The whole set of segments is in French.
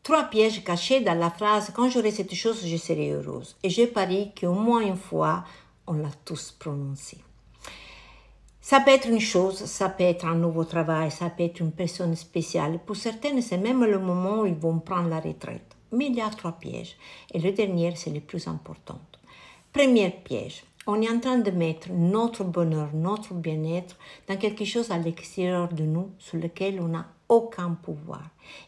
3 pièges cachés dans la phrase « Quand j'aurai cette chose, je serai heureuse ». Et je parie qu'au moins une fois, on l'a tous prononcé. Ça peut être une chose, ça peut être un nouveau travail, ça peut être une personne spéciale. Pour certaines, c'est même le moment où ils vont prendre la retraite. Mais il y a 3 pièges. Et le dernier, c'est le plus important. Premier piège. On est en train de mettre notre bonheur, notre bien-être dans quelque chose à l'extérieur de nous sur lequel on n'a aucun pouvoir.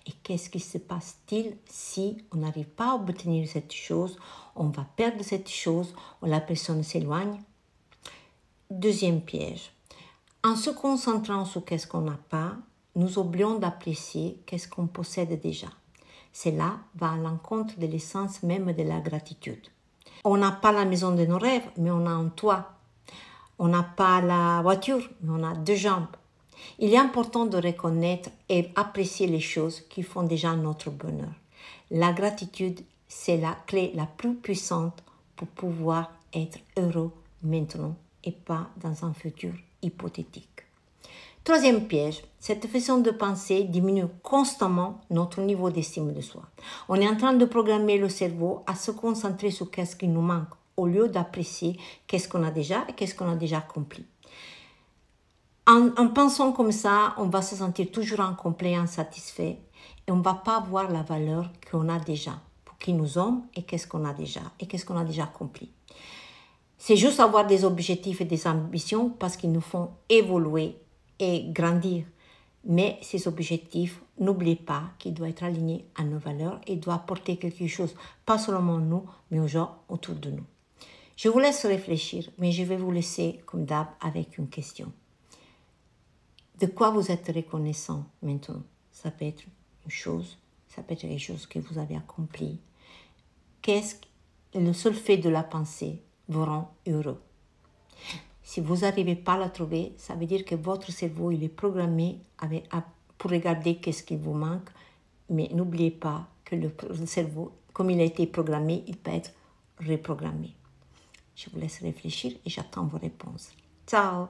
Et qu'est-ce qui se passe-t-il si on n'arrive pas à obtenir cette chose, on va perdre cette chose, ou la personne s'éloigne? Deuxième piège. En se concentrant sur qu'est-ce qu'on n'a pas, nous oublions d'apprécier qu'est-ce qu'on possède déjà. Cela va à l'encontre de l'essence même de la gratitude. On n'a pas la maison de nos rêves, mais on a un toit. On n'a pas la voiture, mais on a 2 jambes. Il est important de reconnaître et apprécier les choses qui font déjà notre bonheur. La gratitude, c'est la clé la plus puissante pour pouvoir être heureux maintenant et pas dans un futur hypothétique. Troisième piège, cette façon de penser diminue constamment notre niveau d'estime de soi. On est en train de programmer le cerveau à se concentrer sur qu'est-ce qui nous manque, au lieu d'apprécier qu'est-ce qu'on a déjà et qu'est-ce qu'on a déjà accompli. En pensant comme ça, on va se sentir toujours incomplet, insatisfait, et on ne va pas voir la valeur qu'on a déjà, pour qui nous sommes et qu'est-ce qu'on a déjà accompli. C'est juste avoir des objectifs et des ambitions parce qu'ils nous font évoluer et grandir. Mais ces objectifs, n'oubliez pas qu'ils doivent être alignés à nos valeurs et doivent apporter quelque chose, pas seulement nous, mais aux gens autour de nous. Je vous laisse réfléchir, mais je vais vous laisser, comme d'hab, avec une question. De quoi vous êtes reconnaissant maintenant? Ça peut être une chose, ça peut être quelque chose que vous avez accompli. Qu'est-ce que le seul fait de la pensée vous rend heureux? Si vous n'arrivez pas à la trouver, ça veut dire que votre cerveau il est programmé pour regarder qu'est-ce qui vous manque. Mais n'oubliez pas que le cerveau, comme il a été programmé, il peut être reprogrammé. Je vous laisse réfléchir et j'attends vos réponses. Ciao!